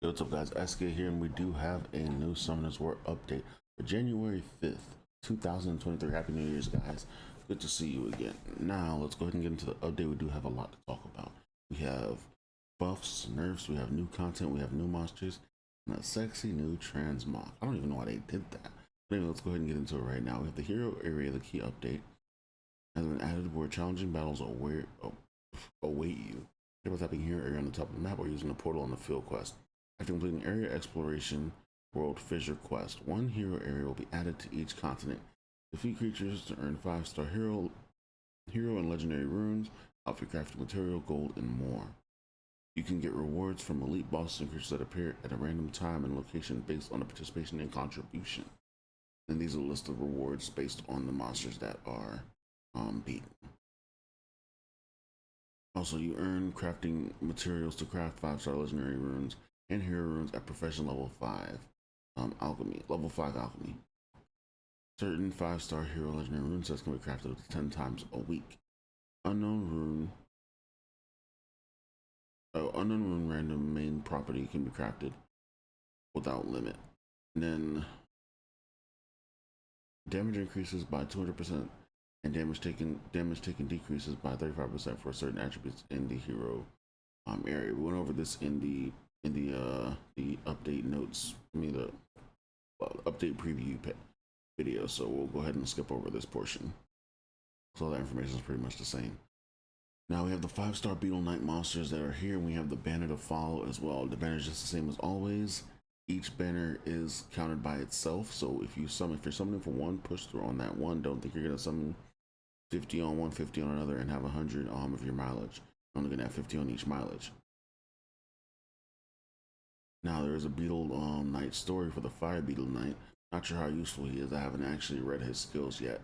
Yo, what's up guys, SK here, and we do have a new Summoners War update for January 5th, 2023. Happy New Year's, guys. Good to see you again. Now, let's go ahead and get into the update. We do have a lot to talk about. We have buffs, nerfs, we have new content, we have new monsters, and a sexy new transmog. I don't even know why they did that. But anyway, let's go ahead and get into it right now. We have the hero area, the key update, has been added where challenging battles await you. Double tapping hero area on the top of the map or using a portal on the field quest. After completing area exploration world fissure quest, one hero area will be added to each continent. Defeat creatures to earn 5-star hero and legendary runes, outfit crafting material, gold, and more. You can get rewards from elite bosses and creatures that appear at a random time and location based on the participation and contribution. And these are a list of rewards based on the monsters that are beaten. Also, you earn crafting materials to craft 5-star legendary runes and hero runes at professional level 5 level 5 alchemy. Certain 5-star hero legendary rune sets can be crafted up to 10 times a week. Unknown rune random main property can be crafted without limit. And then damage increases by 200% and damage taken decreases by 35% for certain attributes in the hero area. We went over this in the update notes, the update preview video, so we'll go ahead and skip over this portion. So all that information is pretty much the same. Now we have the 5-star Beetle Knight monsters that are here, and we have the banner to follow as well. The banner is just the same as always. Each banner is counted by itself, so if you're summoning for one, push through on that one. Don't think you're gonna summon 50 on one, 50 on another, and have 100 of your mileage. You're only gonna have 50 on each mileage. Now there is a Beetle Knight story for the Fire Beetle Knight. Not sure how useful he is. I haven't actually read his skills yet.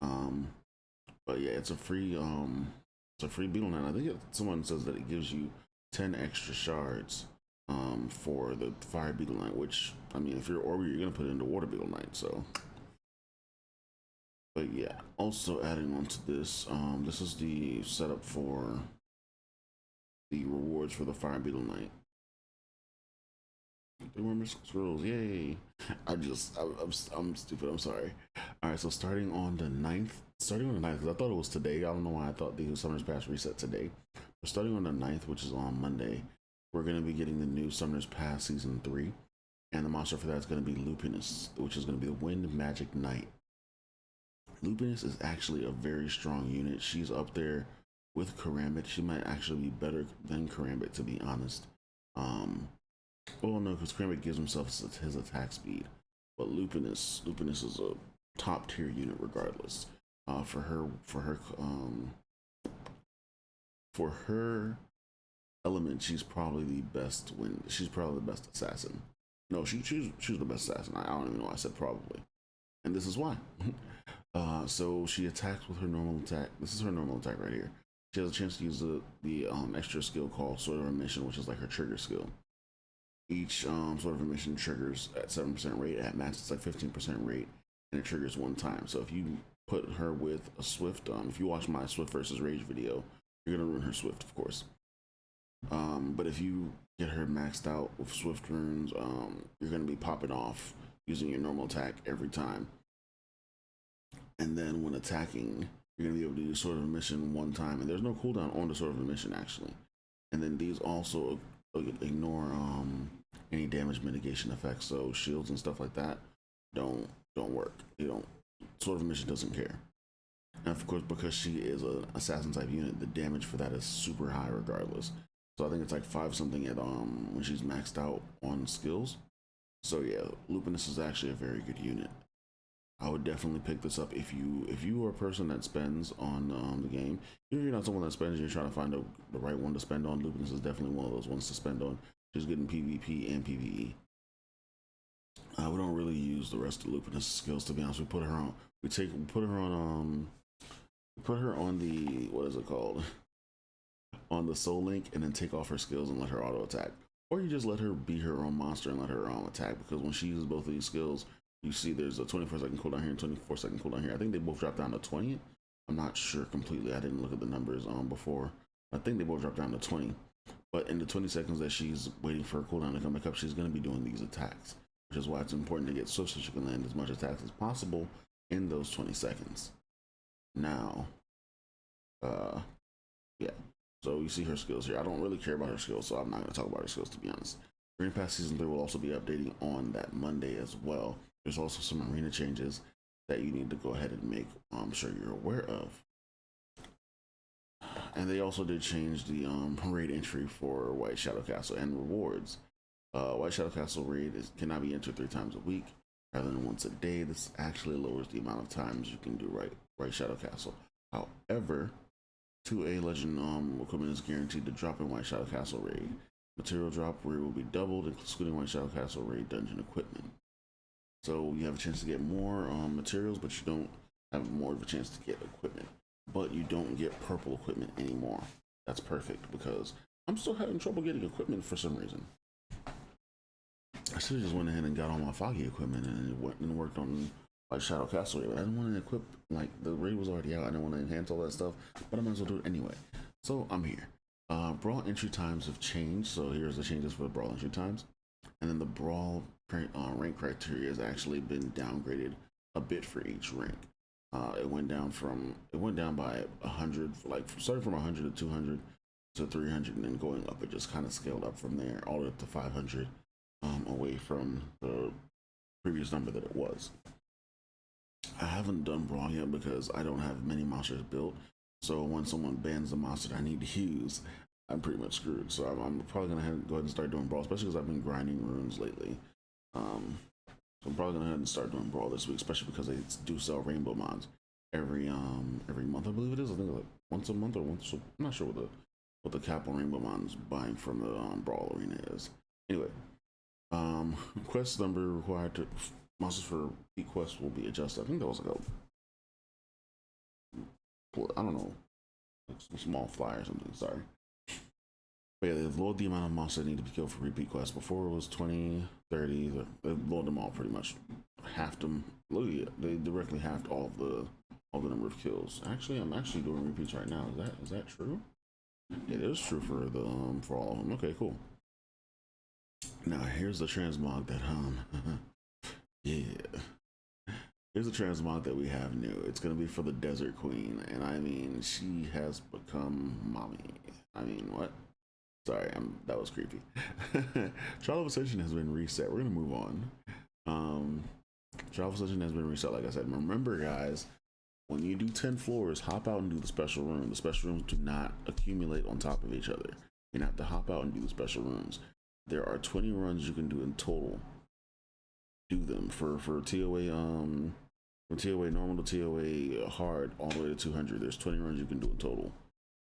But yeah, it's a free Beetle Knight. I think someone says that it gives you 10 extra shards for the Fire Beetle Knight, which, I mean, if you're Orby, you're gonna put it into Water Beetle Knight, so. But yeah, also adding on to this, this is the setup for the rewards for the Fire Beetle Knight. 3 more mystical scrolls, yay! I'm stupid, I'm sorry. Alright, so starting on the 9th, because I thought it was today. I don't know why I thought the Summoners Pass reset today. But starting on the 9th, which is on Monday, we're going to be getting the new Summoners Pass Season 3. And the monster for that is going to be Lupinus, which is going to be the Wind Magic Knight. Lupinus is actually a very strong unit. She's up there with Karambit. She might actually be better than Karambit, to be honest. Well, no, because Karambit gives himself his attack speed, but Lupinus is a top tier unit regardless. For her element, she's probably the best. She's probably the best assassin. No, she's the best assassin. I don't even know why I said probably, and this is why. So she attacks with her normal attack. This is her normal attack right here. She has a chance to use the extra skill called Sword of Remission, which is like her trigger skill. Each Sword of Remission triggers at 7% rate. At max, it's like 15% rate, and it triggers one time. So if you put her with a Swift, if you watch my Swift versus Rage video, you're gonna ruin her Swift, of course. But if you get her maxed out with Swift runes, you're gonna be popping off using your normal attack every time. And then when attacking, you're gonna be able to use Sword of Remission one time, and there's no cooldown on the Sword of Remission actually. And then these also ignore any damage mitigation effects, so shields and stuff like that don't work. Sword of Remission doesn't care. And of course, because she is an assassin type unit, the damage for that is super high regardless. So I think it's like 5 something at when she's maxed out on skills. So yeah, Lupinus is actually a very good unit. I would definitely pick this up if you are a person that spends on the game. If you're not someone that spends, you're trying to find the right one to spend on. Lupinus is definitely one of those ones to spend on. She's good in PvP and PvE. We don't really use the rest of Lupinus' skills, to be honest. We put her on the, what is it called? On the Soul Link, and then take off her skills and let her auto attack. Or you just let her be her own monster and let her attack, because when she uses both of these skills, you see there's a 24-second cooldown here and 24-second cooldown here. I think they both drop down to 20. I'm not sure completely. I didn't look at the numbers before. I think they both drop down to 20. But in the 20 seconds that she's waiting for her cooldown to come back up, she's going to be doing these attacks, which is why it's important to get swift so she can land as much attacks as possible in those 20 seconds. Now, yeah. So you see her skills here. I don't really care about her skills, so I'm not going to talk about her skills, to be honest. Green Pass Season 3 will also be updating on that Monday as well. There's also some arena changes that you need to go ahead and make. I'm sure you're aware of. And they also did change the raid entry for White Shadow Castle and rewards. White Shadow Castle raid cannot be entered 3 times a week rather than once a day. This actually lowers the amount of times you can do White Shadow Castle. However, 2A Legend equipment is guaranteed to drop in White Shadow Castle raid. Material drop rate will be doubled, including White Shadow Castle raid dungeon equipment. So you have a chance to get more materials, but you don't have more of a chance to get equipment. But you don't get purple equipment anymore. That's perfect because I'm still having trouble getting equipment for some reason. I should have just went ahead and got all my foggy equipment and went and worked on White Shadow Castle raid. But I didn't want to equip, like, the raid was already out. I didn't want to enhance all that stuff, but I might as well do it anyway. So I'm here. Brawl entry times have changed, so here's the changes for the brawl entry times. And then the brawl rank criteria has actually been downgraded a bit for each rank. It went down by 100, like starting from 100 to 200 to 300, and then going up. It just kind of scaled up from there, all the way up to 500, away from the previous number that it was. I haven't done brawl yet because I don't have many monsters built. So when someone bans the monster that I need to use, I'm pretty much screwed. So I'm probably gonna go ahead and start doing brawl, especially because I've been grinding runes lately. So I'm probably gonna go ahead and start doing brawl this week, especially because they do sell rainbow mods every month, I believe it is. I think like once a month or once. I'm not sure what the cap on rainbow mods buying from the brawl arena is. Anyway, quest number required to monsters for repeat quests will be adjusted. I think that was like I don't know, some small fly or something. Sorry. But yeah, they've lowered the amount of monsters that need to be killed for repeat quests. Before it was 20, 30. They've lowered them all pretty much. Halved them. Look at it. They directly halved all the number of kills. Actually, I'm actually doing repeats right now. Is that true? It is true for the for all of them. Okay, cool. Now here's the transmog that yeah. Here's a transmog that we have new. It's gonna be for the Desert Queen, and I mean, she has become mommy. I mean, what? Sorry, that was creepy. Trial of Ascension has been reset. We're gonna move on. Trial of Ascension has been reset, like I said. Remember, guys, when you do 10 floors, hop out and do the special room. The special rooms do not accumulate on top of each other. You have to hop out and do the special rooms. There are 20 runs you can do in total. Do them for TOA from TOA normal to TOA hard all the way to 200. There's 20 runs you can do in total.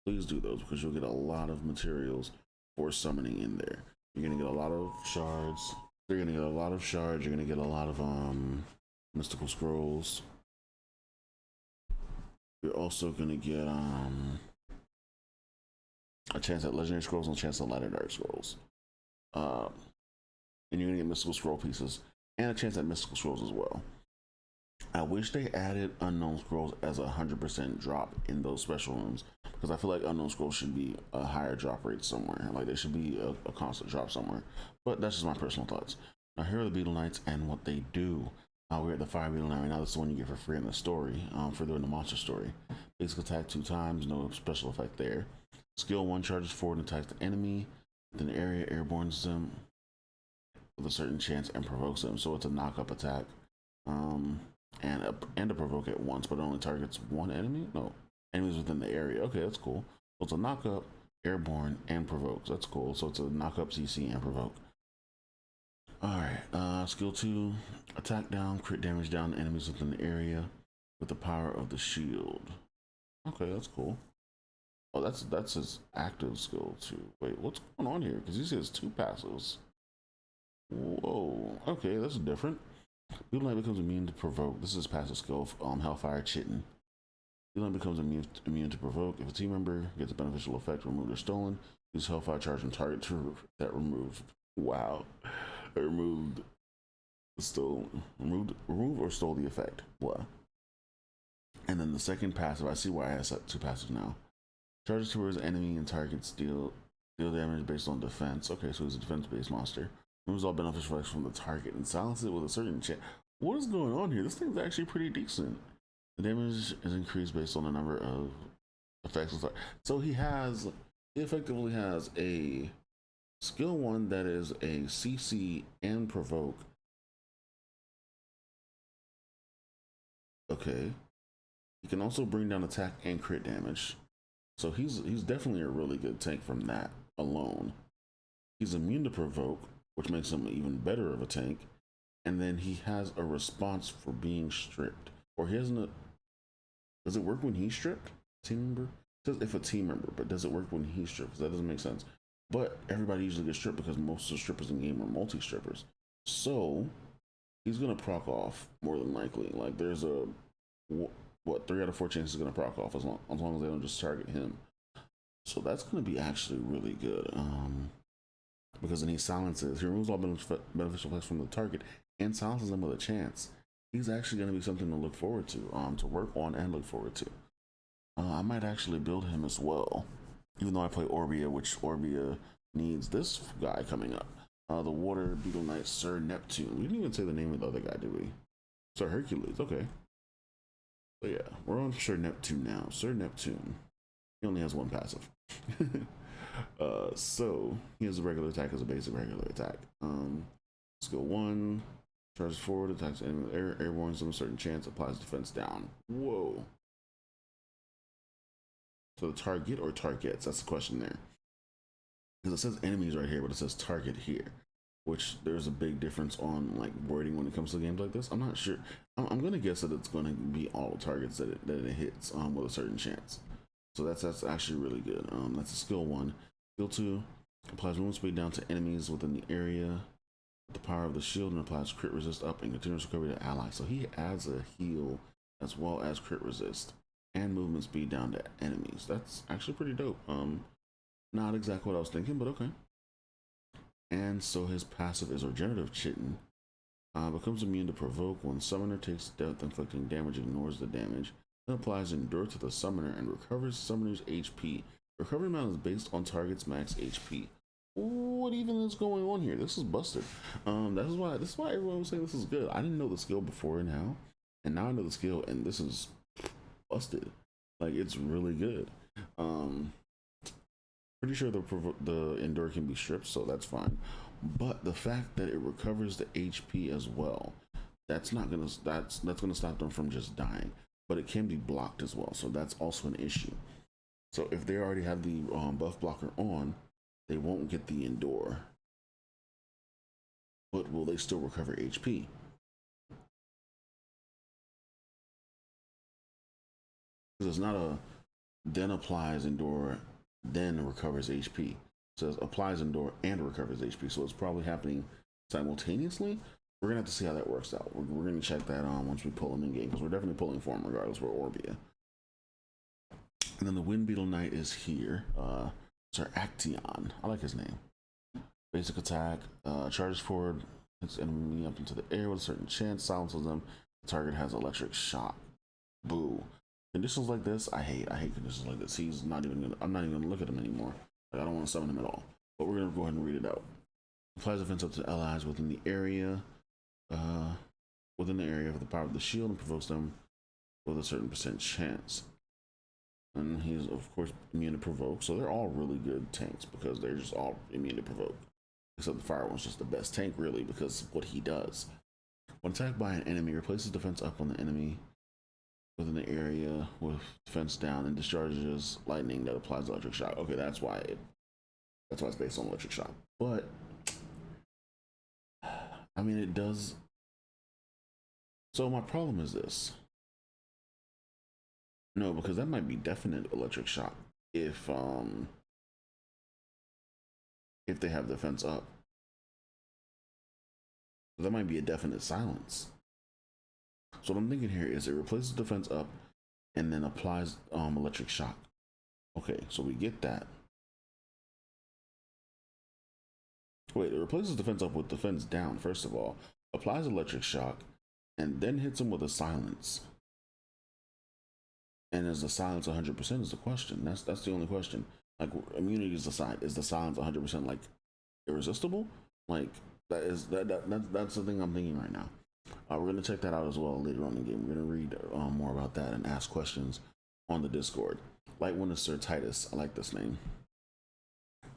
Please do those because you'll get a lot of materials for summoning in there. You're gonna get a lot of shards. You're gonna get a lot of shards. You're gonna get a lot of mystical scrolls. You're also gonna get a chance at legendary scrolls and a chance at lighter dark scrolls. And you're gonna get mystical scroll pieces and a chance at mystical scrolls as well. I wish they added unknown scrolls as a 100% drop in those special rooms, because I feel like unknown scrolls should be a higher drop rate somewhere. Like they should be a constant drop somewhere. But that's just my personal thoughts. Now here are the Beetle Knights and what they do. We're at the Fire Beetle Knight right now. This is the one you get for free in the story, further in the monster story. Basic attack 2 times, no special effect there. Skill 1 charges forward and attacks the enemy within the area, airbornes them with a certain chance and provokes them. So it's a knock-up attack. And a provoke at once, but it only targets one enemy? No, enemies within the area. Okay, that's cool. So it's a knock-up, airborne, and provokes. That's cool. So it's a knock-up, CC, and provoke. Alright, skill 2, attack down, crit damage down enemies within the area with the power of the shield. Okay, that's cool. Oh, that's his active skill too. Wait, what's going on here? Because he says 2 passives. Whoa, okay, that's different. Beetle Knight becomes immune to provoke. This is his passive skill, Hellfire Chitin. Beetle Knight becomes immune to provoke. If a team member gets a beneficial effect removed or stolen, use Hellfire Charge on target to that removed. Wow. Removed or stole the effect. Blah. And then the second passive, I see why I set 2 passives now. Charges towards enemy and targets deal Deal damage based on defense. Okay, so he's a defense-based monster. Removes all beneficial effects from the target and silences it with a certain chance. What is going on here? This thing's actually pretty decent. The damage is increased based on the number of effects. So he effectively has a skill one that is a CC and provoke. Okay. He can also bring down attack and crit damage. So he's definitely a really good tank from that alone. He's immune to provoke, which makes him even better of a tank. And then he has a response for being stripped. Or he hasn't. Does it work when he's stripped? Team member? It says if a team member, but does it work when he's stripped? Because that doesn't make sense. But everybody usually gets stripped because most of the strippers in game are multi-strippers. So he's gonna proc off more than likely. Like there's a what 3 out of 4 chances gonna proc off as long as they don't just target him. So that's gonna be actually really good. Because then he silences. He removes all beneficial effects from the target and silences them with a chance. He's actually going to be something to look forward to work on and look forward to. I might actually build him as well, even though I play Orbia, which Orbia needs this guy coming up. The Water Beetle Knight, Sir Neptune. We didn't even say the name of the other guy, did we? Sir Hercules, okay. But yeah, we're on Sir Neptune now. Sir Neptune. He only has one passive. So he has a regular attack as a basic regular attack. Skill 1. Charges forward, attacks enemy with airborne, some certain chance, applies defense down. Whoa. So the target or targets? That's the question there. Because it says enemies right here, but it says target here. Which there's a big difference on like wording when it comes to games like this. I'm not sure. I'm gonna guess that it's gonna be all targets that it hits with a certain chance. So that's actually really good. That's a skill 1. Skill 2 applies movement speed down to enemies within the area. The power of the shield and applies crit resist up and continuous recovery to allies. So he adds a heal as well as crit resist and movement speed down to enemies. That's actually pretty dope. Not exactly what I was thinking, but okay. And so his passive is Regenerative Chitin. Becomes immune to provoke when summoner takes death inflicting damage, ignores the damage. Then applies Endure to the summoner and recovers summoner's HP. Recovery amount is based on target's max HP. What even is going on here? This is busted. This is why everyone was saying this is good. I didn't know the skill before and now I know the skill, and this is busted. Like it's really good. Pretty sure the Endure can be stripped, so that's fine. But the fact that it recovers the HP as well, that's gonna stop them from just dying. But it can be blocked as well, so that's also an issue. So if they already have the buff blocker on, they won't get the Endure. But will they still recover HP? Because it's not a then applies Endure, then recovers HP. It says applies Endure and recovers HP. So it's probably happening simultaneously. We're gonna have to see how that works out. We're gonna check that on once we pull them in game, because we're definitely pulling for them regardless. We're Orbia. And then the Wind Beetle Knight is here. Sir Acteon. I like his name. Basic attack. Charges forward. Hits enemy up into the air with a certain chance. Silences them. The target has electric shock. Boo. Conditions like this, I hate. I hate conditions like this. He's not even gonna. I'm not even gonna look at him anymore. Like, I don't want to summon him at all. But we're gonna go ahead and read it out. Applies defense up to allies within the area. Within the area of the power of the shield, and provokes them with a certain % chance. And he's of course immune to provoke, so they're all really good tanks because they're just all immune to provoke. Except the fire one's just the best tank really because of what he does. When attacked by an enemy, replaces defense up on the enemy within the area with defense down and discharges lightning that applies electric shock. Okay, that's why it's based on electric shock. But I mean it does. So my problem is this. No, because that might be definite electric shock if they have defense up. That might be a definite silence. So what I'm thinking here is it replaces defense up and then applies electric shock. Okay, so we get that. Wait, it replaces defense up with defense down, first of all, applies electric shock, and then hits him with a silence. And is the silence 100% is the question. That's the only question. Like immunity is the silence 100% like irresistible? Like that's the thing I'm thinking right now. We're gonna check that out as well later on in the game. We're gonna read more about that and ask questions on the Discord. Light Wind is Sir Titus. I like this name.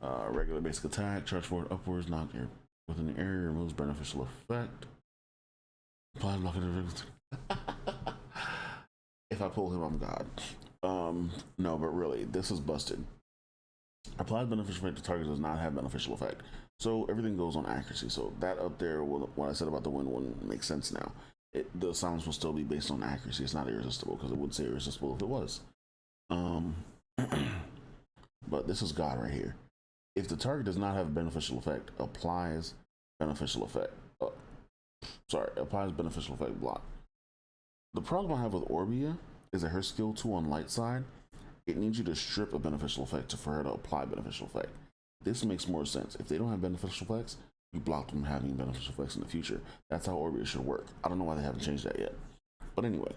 Regular basic attack, charge forward upwards, knock air within the area, removes beneficial effect. Apply blocking. If I pull him, I'm God. No, but really, this is busted. Applies beneficial effect to target does not have beneficial effect. So everything goes on accuracy. So that up there, what I said about the wind wouldn't make sense now. The silence will still be based on accuracy. It's not irresistible because it would say irresistible if it was. But this is God right here. If the target does not have beneficial effect, applies beneficial effect. Applies beneficial effect block. The problem I have with Orbia is that her skill 2 on light side, it needs you to strip a beneficial effect for her to apply beneficial effect. This makes more sense. If they don't have beneficial effects, you block them having beneficial effects in the future. That's how Orbia should work. I don't know why they haven't changed that yet. But anyway,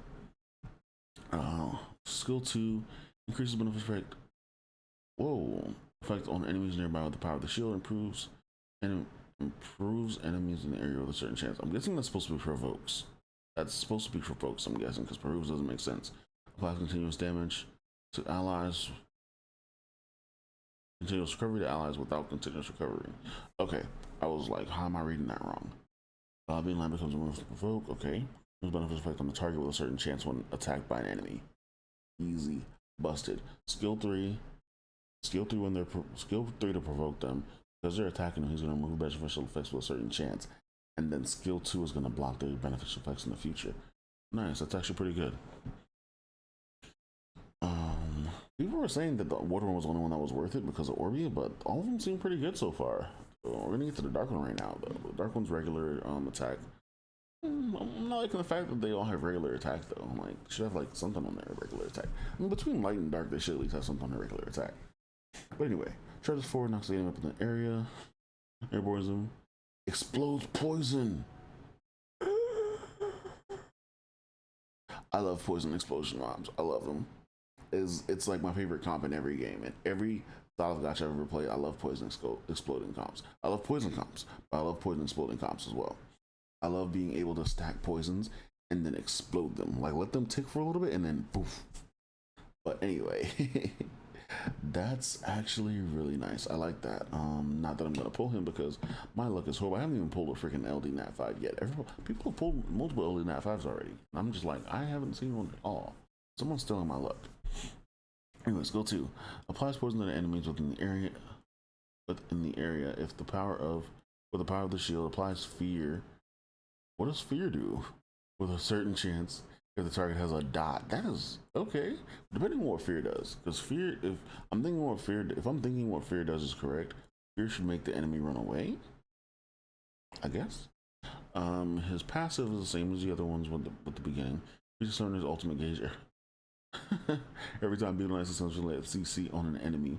skill 2 increases beneficial effect. Whoa. Effect on enemies nearby with the power of the shield improves enemies in the area with a certain chance. I'm guessing that's supposed to be provokes. That's supposed to be provokes, I'm guessing, because proves doesn't make sense. Applies continuous damage to allies. Continuous recovery to allies without continuous recovery. Okay, I was like, how am I reading that wrong? Being line becomes a move to provoke. Okay, there's beneficial effect on the target with a certain chance when attacked by an enemy. Easy, busted. Skill 3 when they're skill 3 to provoke them. Because they're attacking him, he's going to remove beneficial effects with a certain chance. And then skill 2 is going to block their beneficial effects in the future. Nice, that's actually pretty good. People were saying that the water one was the only one that was worth it because of Orbia, but all of them seem pretty good so far. So we're going to get to the dark one right now, though. The dark one's regular attack. I'm not liking the fact that they all have regular attack, though. I'm like, should have like something on their regular attack. I mean, between light and dark, they should at least have something on their regular attack. But anyway, charges forward, knocks the enemy up in the area, airborne zoom, explodes poison. I love poison explosion mobs. I love them. It's like my favorite comp in every game. And every style of gacha I've ever played, I love poison exploding comps. I love poison comps, but I love poison exploding comps as well. I love being able to stack poisons and then explode them. Like let them tick for a little bit and then poof. But anyway, that's actually really nice. I like that. Not that I'm gonna pull him because my luck is horrible. I haven't even pulled a freaking LD Nat 5 yet. People have pulled multiple LD Nat 5s already. I'm just like, I haven't seen one at all. Someone's stealing my luck. Anyways, go to applies poison to the enemies within the area. If the power of the shield applies fear. What does fear do? With a certain chance if the target has a dot. That is okay. Depending on what fear does. Because fear, if I'm thinking what fear does is correct, fear should make the enemy run away. I guess. His passive is the same as the other ones with the beginning. He just earned his ultimate gauger. Every time Beetle essentially lets CC on an enemy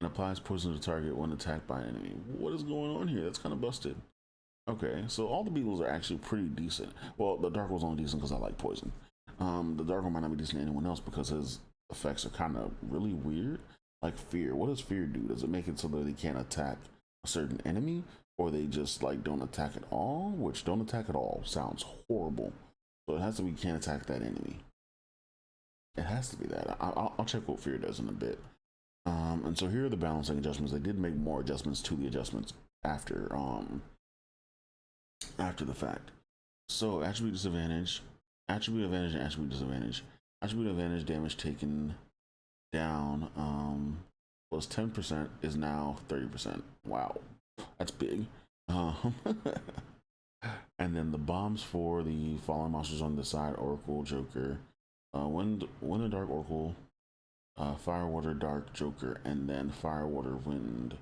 and applies poison to the target when attacked by an enemy. What is going on here? That's kind of busted. Okay, so all the Beetles are actually pretty decent. Well, the Dark One's only decent because I like poison. The Dark One might not be decent to anyone else because his effects are kind of really weird. Like fear. What does fear do? Does it make it so that they can't attack a certain enemy? Or they just like don't attack at all? Which don't attack at all sounds horrible. So it has to be can't attack that enemy. It has to be that. I'll check what fear does in a bit. And so here are the balancing adjustments. They did make more adjustments to the adjustments after the fact. So attribute disadvantage, attribute advantage, and attribute disadvantage. Attribute advantage damage taken down was 10% is now 30%. Wow, that's big. And then the bombs for the fallen monsters on the side: Oracle, Joker, Wind and Dark Oracle, Fire, Water, Dark, Joker, and then Fire, Water, Wind,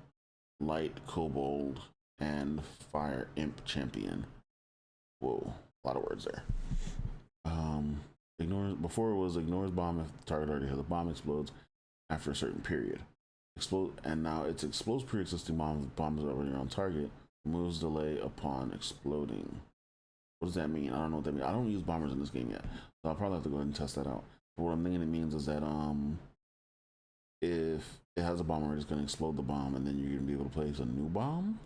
Light, Kobold, and Fire, Imp, Champion. Whoa, a lot of words there. Before it was ignores bomb if the target already has a bomb, explodes after a certain period. And now it's explodes pre-existing bombs already on target, removes delay upon exploding. What does that mean? I don't know what that means. I don't use bombers in this game yet, so I'll probably have to go ahead and test that out. But what I'm thinking it means is that if it has a bomb already, it's going to explode the bomb, and then you're going to be able to place a new bomb.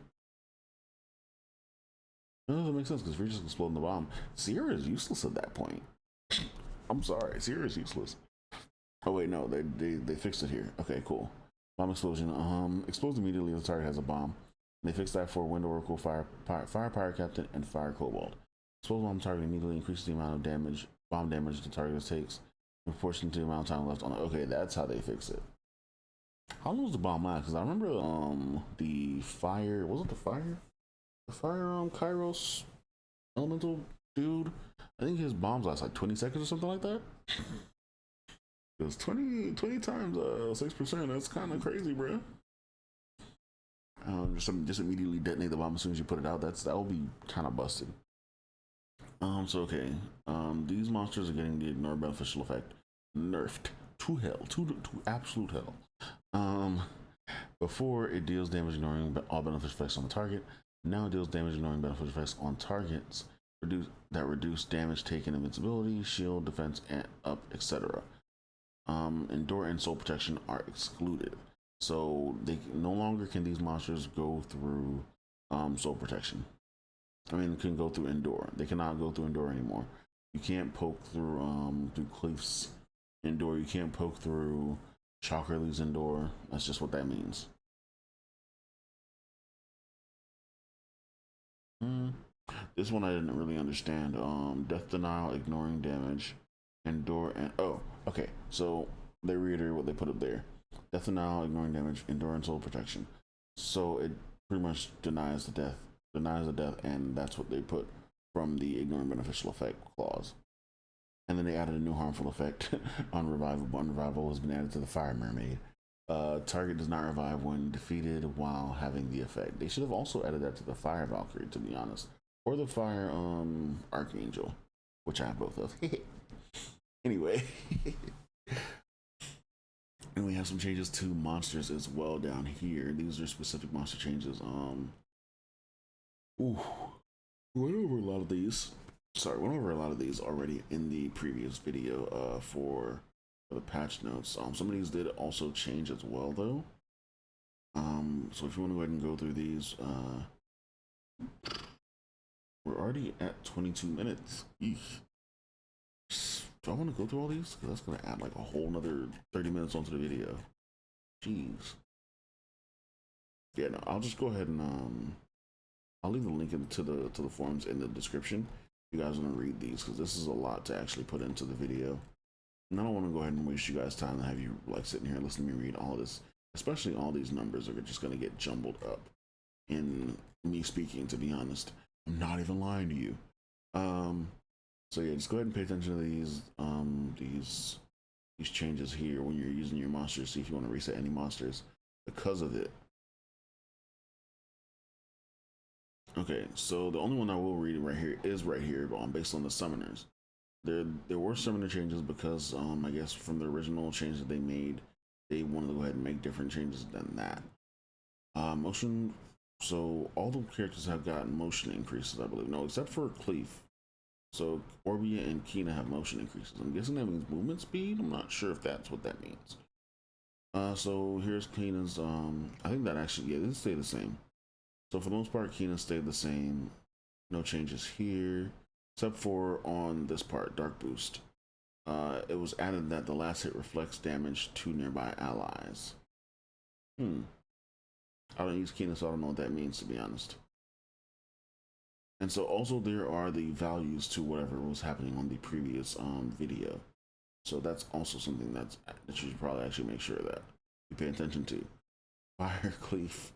That doesn't make sense because if you're just exploding the bomb, Sierra is useless at that point. I'm sorry, Sierra is useless. Oh wait, no, they fixed it here. Okay, cool. Bomb explosion. Explodes immediately if the target has a bomb. They fixed that for Wind Oracle, Fire Pirate Captain, and Fire Cobalt. Explode bomb target immediately increases the amount of damage, bomb damage the target takes in proportion to the amount of time left on it. Okay, that's how they fix it. How long does the bomb last? Because I remember the fire, was it the fire? The fire Kairos elemental dude. I think his bombs last like 20 seconds or something like that. It was 20 times 6%. That's kind of crazy, bro. Just immediately detonate the bomb as soon as you put it out. That will be kind of busted. So okay. These monsters are getting the ignore beneficial effect nerfed to hell, to absolute hell. Before it deals damage ignoring all beneficial effects on the target. Now it deals damage ignoring beneficial effects on targets reduce damage taken, invincibility, shield, defense, and up, etc. Endure and soul protection are excluded, so they no longer can these monsters go through soul protection. I mean, can go through endure. They cannot go through endure anymore. You can't poke through Cleef's endure. You can't poke through Chalkerly's endure. That's just what that means. This one I didn't really understand. Death denial, ignoring damage, endure, and oh, okay. So they reiterate what they put up there. Death denial, ignoring damage, endure, and soul protection. So it pretty much denies the death, and that's what they put from the ignoring beneficial effect clause. And then they added a new harmful effect on revival. Revival has been added to the fire mermaid. Target does not revive when defeated while having the effect. They should have also added that to the fire Valkyrie, to be honest, or the fire Archangel, which I have both of. Anyway, and we have some changes to monsters as well down here. These are specific monster changes. Ooh, went over a lot of these. Went over a lot of these already in the previous video for the patch notes. Some of these did also change as well, though. So if you want to go ahead and go through these, we're already at 22 minutes. Eesh. Do I want to go through all these? Because that's going to add like a whole nother 30 minutes onto the video. Jeez. Yeah, no, I'll just go ahead and I'll leave the link to the forums in the description. If you guys want to read these, because this is a lot to actually put into the video. And I don't want to go ahead and waste you guys' time and have you like sitting here and listening to me read all this. Especially all these numbers are just going to get jumbled up in me speaking, to be honest. I'm not even lying to you. So yeah, just go ahead and pay attention to these changes here when you're using your monsters. See if you want to reset any monsters because of it. Okay, so the only one I will read right here is right here, based on the summoners. There were summoner changes because I guess from the original change that they made, they wanted to go ahead and make different changes than that. Motion. So all the characters have gotten motion increases, I believe. No, except for Cleef. So Orbia and Kina have motion increases. I'm guessing that means movement speed. I'm not sure if that's what that means. So here's Kina's. I think that actually, yeah, they stay the same. So for the most part, Kina stayed the same. No changes here, except for on this part, Dark Boost. It was added that the last hit reflects damage to nearby allies. I don't use Kina, so I don't know what that means, to be honest. And so also there are the values to whatever was happening on the previous video. So that's also something that you should probably actually make sure that you pay attention to. Fire Cleef.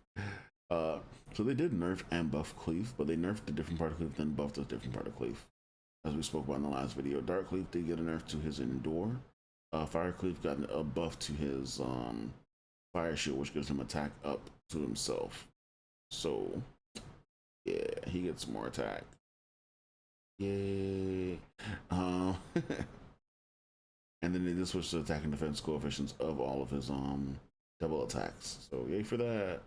So they did nerf and buff Cleef, but they nerfed a different part of Cleef, then buffed a different part of Cleef. As we spoke about in the last video, Dark Cleef did get a nerf to his Endure. Fire Cleef got a buff to his Fire Shield, which gives him attack up to himself. So yeah, he gets more attack. Yay. And then they just switched to attack and defense coefficients of all of his double attacks. So yay for that.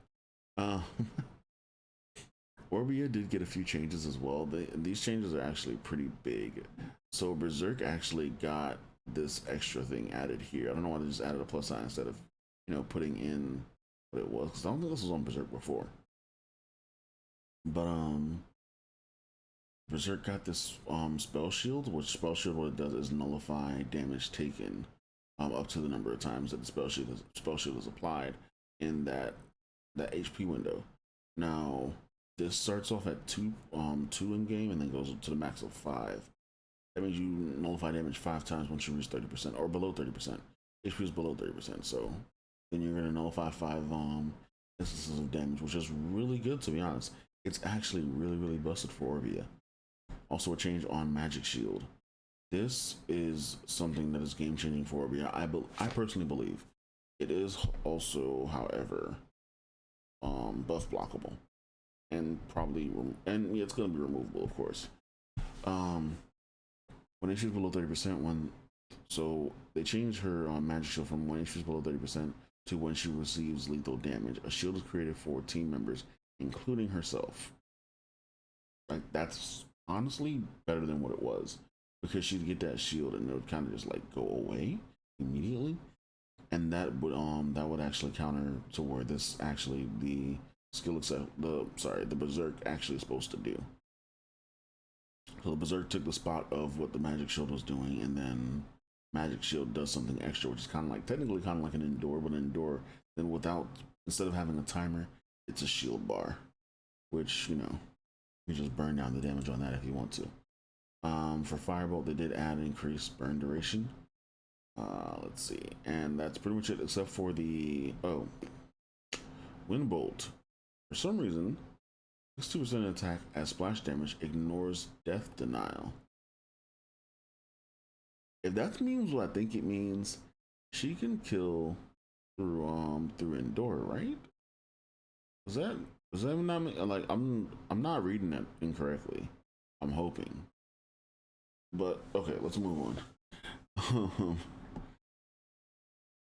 Orbia did get a few changes as well. These changes are actually pretty big. So Berserk actually got this extra thing added here. I don't know why they just added a plus sign instead of putting in what it was. 'Cause I don't think this was on Berserk before. But Berserk got this spell shield, which spell shield what it does is nullify damage taken up to the number of times that the spell shield is applied in that HP window. Now this starts off at two in game and then goes up to the max of 5. That means you nullify damage 5 times once you reach 30% or below 30%. HP is below 30%, so then you're gonna nullify 5 instances of damage, which is really good to be honest. It's actually really busted for Orbia. Also a change on Magic Shield. This is something that is game changing for Orbia. I personally believe it is also, however, buff blockable and probably yeah, it's going to be removable, of course. When HP is below 30%, so they changed her Magic Shield from when HP is below 30% to when she receives lethal damage. A shield is created for team members, including herself. Like that's honestly better than what it was, because she'd get that shield and it would kind of just like go away immediately, and that would actually counter to where this actually the the Berserk actually is supposed to do. So the Berserk took the spot of what the Magic Shield was doing, and then Magic Shield does something extra, which is technically kind of like an Endure, but an Endure then instead of having a timer, it's a shield bar, which you just burn down the damage on that if you want to. For Firebolt, they did add increased burn duration. Let's see, and that's pretty much it, except for the Wind Bolt. For some reason, 60% attack as splash damage ignores death denial. If that means what I think it means, she can kill through Endure, right? Is that not like I'm not reading that incorrectly? I'm hoping. But okay, let's move on.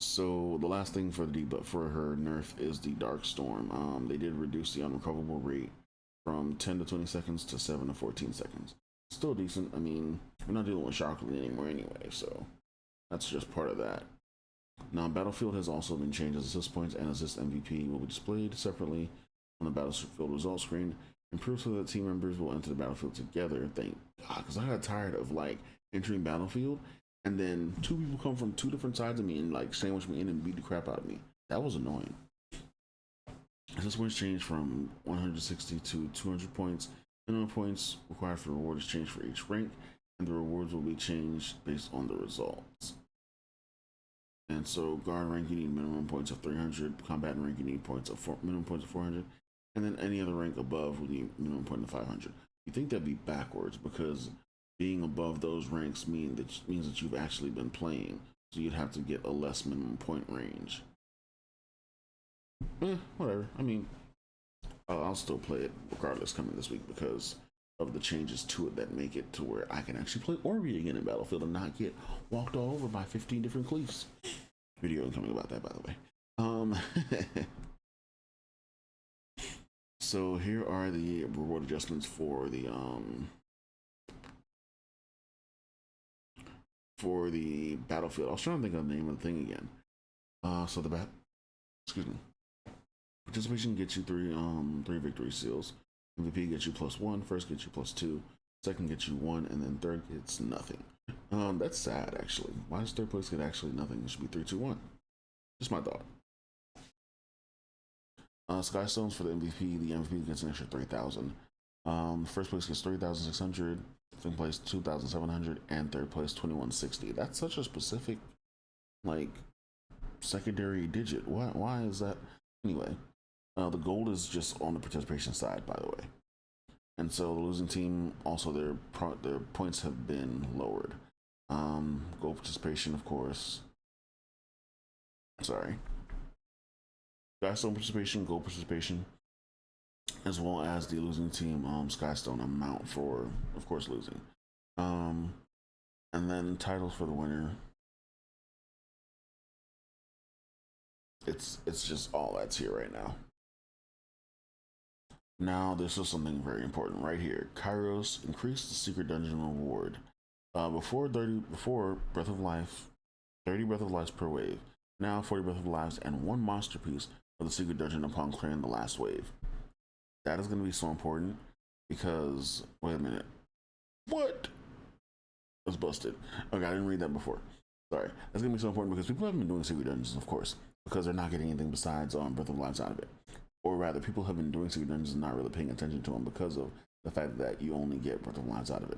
So the last thing for for her nerf is the Dark Storm. They did reduce the unrecoverable rate from 10 to 20 seconds to 7 to 14 seconds. Still decent. I mean, we're not dealing with Sharkly anymore anyway, so that's just part of that. Now, Battlefield has also been changed as assist points, and assist MVP will be displayed separately on the Battlefield results screen. Improved so that team members will enter the battlefield together. Thank God, because I got tired of like entering Battlefield and then 2 people come from 2 different sides of me and like sandwich me in and beat the crap out of me. That was annoying. Assist points changed from 160 to 200 points. Minimum points required for the reward is changed for each rank, and the rewards will be changed based on the results. And so, guard rank you need minimum points of 300. Combat rank you need minimum points of 400, and then any other rank above will need minimum point of 500. You think that'd be backwards, because being above those ranks means that you've actually been playing, so you'd have to get a less minimum point range. Whatever. I mean, I'll still play it regardless coming this week because of the changes to it that make it to where I can actually play Orbi again in Battlefield and not get walked all over by 15 different cleaves. Video incoming about that, by the way. So here are the reward adjustments for the Battlefield. I was trying to think of the name of the thing again. So excuse me. Participation gets you 3 victory seals. MVP gets you +1. First gets you +2. Second gets you 1, and then third gets nothing. That's sad actually. Why does third place get actually nothing? It should be 3, 2, 1. Just my thought. Sky Stones for the MVP. The MVP gets an extra 3,000. First place gets 3,600. Second place 2,700, and third place 2,160. That's such a specific, like, secondary digit. Why is that? Anyway, the gold is just on the participation side, by the way. And so the losing team also their points have been lowered. Gold participation, of course. Sorry. Skystone participation, gold participation, as well as the losing team Skystone amount for, of course, losing. And then titles for the winner. It's just all that's here right now. Now this is something very important right here. Kairos increased the secret dungeon reward. Before Breath of Life, 30 Breath of Life per wave. Now 40 Breath of Lives and one monster piece for the secret dungeon upon clearing the last wave. That is going to be so important because, wait a minute. What? That's busted. Okay, I didn't read that before. Sorry. That's going to be so important because people haven't been doing secret dungeons, of course, because they're not getting anything besides Breath of Lives out of it. Or rather, people have been doing secret dungeons and not really paying attention to them because of the fact that you only get Breath of Lives out of it.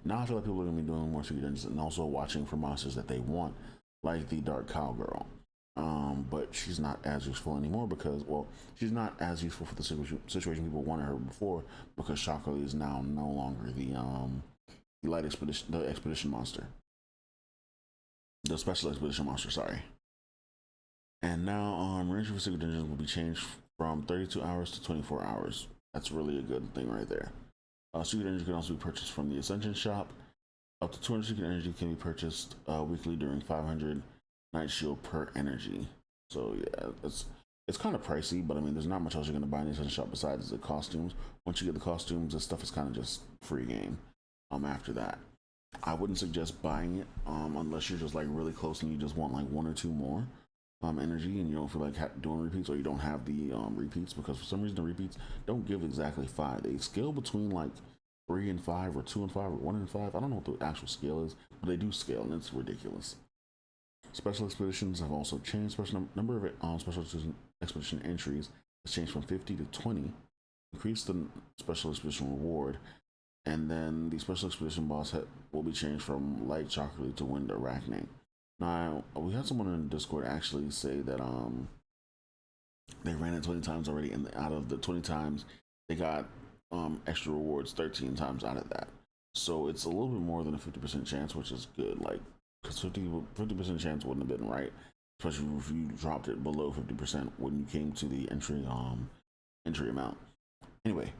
Now I feel like people are going to be doing more secret dungeons and also watching for monsters that they want, like the Dark Cowgirl. But she's not as useful anymore because, well, she's not as useful for the situation people wanted her before because Shockley is now no longer the light expedition, the expedition monster, the special expedition monster. Sorry. And now, range for secret dungeons will be changed from 32 hours to 24 hours. That's really a good thing right there. Secret energy can also be purchased from the Ascension shop. Up to 200 secret energy can be purchased weekly during 500 night shield per energy. So yeah, it's kind of pricey, but I mean, there's not much else you're gonna buy in the Ascension shop besides the costumes. Once you get the costumes, this stuff is kind of just free game. After that, I wouldn't suggest buying it unless you're just like really close and you just want like one or two more energy and you don't feel like doing repeats, or you don't have the repeats, because for some reason the repeats don't give exactly 5. They scale between like 3 and 5 or 2 and 5 or 1 and 5. I don't know what the actual scale is, but they do scale and it's ridiculous. Special expeditions have also changed. Special number of special expedition entries has changed from 50 to 20. Increase the special expedition reward, and then the special expedition boss will be changed from light chocolate to wind arachne. Now we had someone in Discord actually say that they ran it 20 times already, and out of the 20 times they got extra rewards 13 times out of that. So it's a little bit more than a 50% chance, which is good. Like, because 50% chance wouldn't have been right, especially if you dropped it below 50% when you came to the entry amount. Anyway,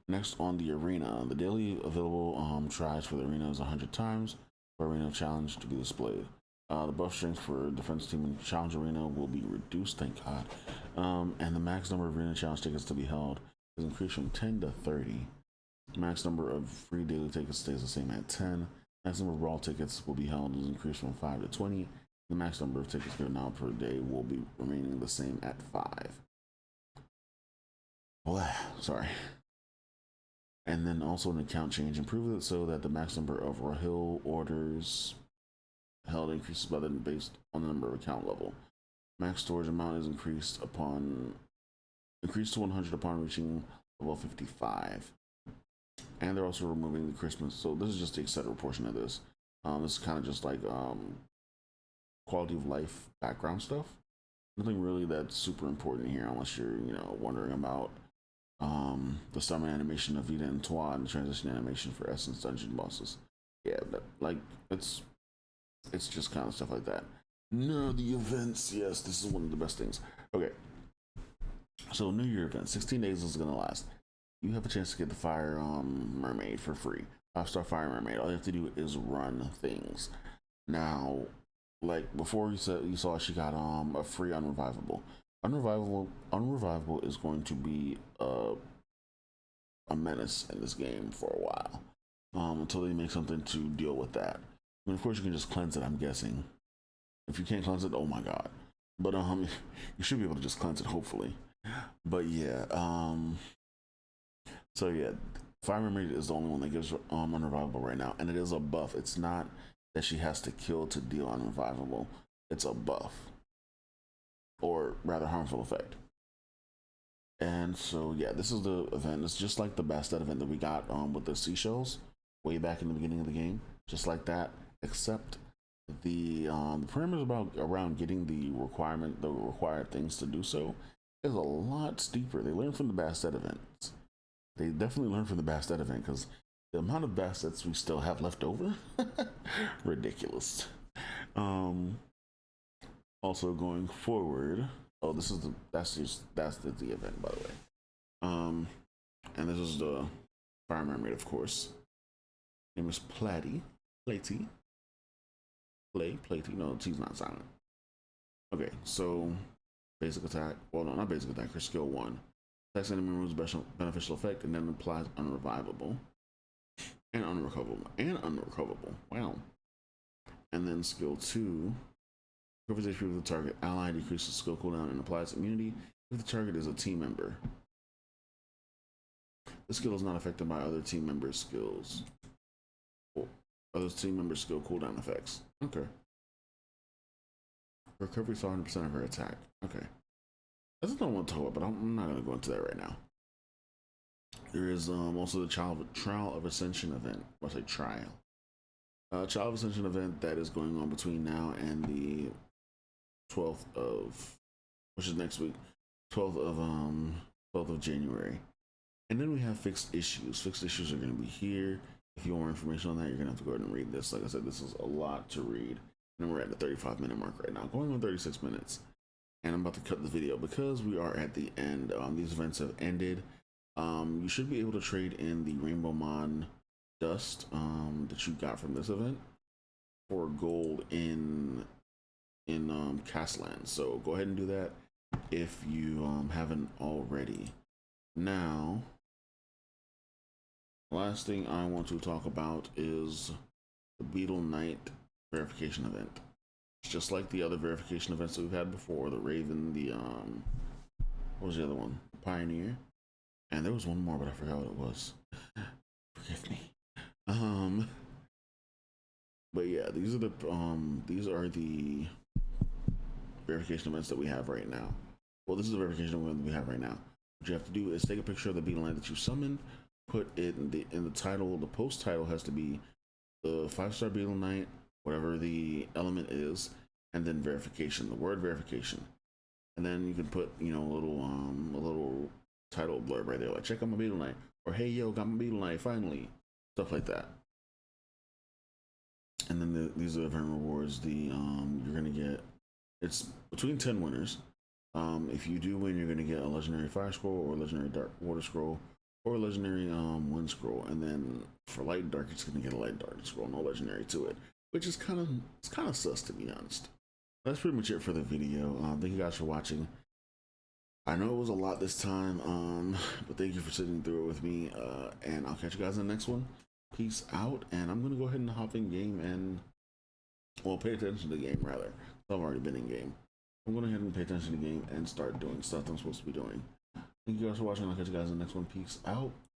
next on the arena, the daily available tries for the arena is 100 times for arena challenge to be displayed. The buff strength for defense team in challenge arena will be reduced, thank God. And the max number of arena challenge tickets to be held is increased from 10 to 30. Max number of free daily tickets stays the same at 10. Max number of brawl tickets will be held is increased from 5 to 20. The max number of tickets given out per day will be remaining the same at 5. Blah, sorry. And then also an account change, improve it so that the max number of Rahil orders held increases by the based on the number of account level. Max storage amount is increased to 100 upon reaching level 55. And they're also removing the Christmas. So this is just the etc. portion of this. This is kind of just like quality of life background stuff. Nothing really that's super important here, unless you're wondering about the summon animation of Vita and Twa and the transition animation for Essence dungeon bosses. Yeah, but like it's just kind of stuff like that. No, the events. Yes, this is one of the best things. Okay, so New Year event. 16 days is gonna last. You have a chance to get the Fire Mermaid for free. 5-star Fire Mermaid. All you have to do is run things. Now, like before, you saw she got a free Unrevivable. Unrevivable is going to be a menace in this game for a while, until they make something to deal with that. I mean, of course, you can just cleanse it, I'm guessing. If you can't cleanse it, oh my god. But you should be able to just cleanse it, hopefully. But yeah, so yeah, Fire Mermaid is the only one that gives Unrevivable right now, and it is a buff. It's not that she has to kill to deal Unrevivable. It's a buff, or rather harmful effect. And so yeah, this is the event. It's just like the Bastet event that we got with the seashells way back in the beginning of the game, just like that, except the parameters around getting the required things to do so is a lot steeper. They learned from the Bastet events. They definitely learned from the Bastet event, because the amount of Bastets we still have left over, ridiculous. Also going forward, oh, that's the event, by the way. And this is the Fire Mermaid, of course. Name is Platy. No, the T's not silent. Okay, so basic attack. Well, no, not basic attack. Her skill 1. Attacks enemy removes beneficial effect and then applies unrevivable and unrecoverable. Wow. And then skill 2 Recovers HP with the target ally, decreases skill cooldown, and applies immunity if the target is a team member. This skill is not affected by other team members' skills. Or other team members' skill cooldown effects. Okay. Recovery 100% of her attack. Okay. That's what I want to talk about, but I'm not going to go into that right now. There is also the Trial of Ascension event. I say trial. Trial of Ascension event that is going on between now and the 12th of, which is next week, 12th of January. And then we have fixed issues. Fixed issues are going to be here. If you want more information on that, you're going to have to go ahead and read this. Like I said, this is a lot to read. And we're at the 35-minute mark right now, going on 36 minutes. And I'm about to cut the video because we are at the end. These events have ended. You should be able to trade in the Rainbow Mon dust that you got from this event for gold in Castland. So go ahead and do that if you haven't already. Now, last thing I want to talk about is the Beetle Knight verification event. It's just like the other verification events that we've had before, the Raven, the what was the other one? Pioneer. And there was one more, but I forgot what it was. Forgive me. But yeah, these are the verification events that we have right now. Well, this is the verification event that we have right now. What you have to do is take a picture of the Beetle Knight that you summoned, put it in the title. The post title has to be the 5-star Beetle Knight, whatever the element is, and then verification, the word verification. And then you can put, you know, a little title blurb right there, like check out my Beetle Knight, or hey yo, got my Beetle Knight finally, stuff like that. And then these are the event rewards. You're gonna get, it's between 10 winners. If you do win, you're gonna get a legendary fire scroll, or a legendary dark water scroll, or a legendary wind scroll. And then for light and dark, you're just gonna get a light and dark scroll, no legendary to it, which is kind of sus, to be honest. That's pretty much it for the video. Thank you guys for watching. I know it was a lot this time, but thank you for sitting through it with me, and I'll catch you guys in the next one. Peace out, and I'm gonna go ahead and hop in game and, well, pay attention to the game rather. I've already been in game. I'm going to go ahead and pay attention to the game and start doing stuff I'm supposed to be doing. Thank you guys for watching. I'll catch you guys in the next one. Peace out.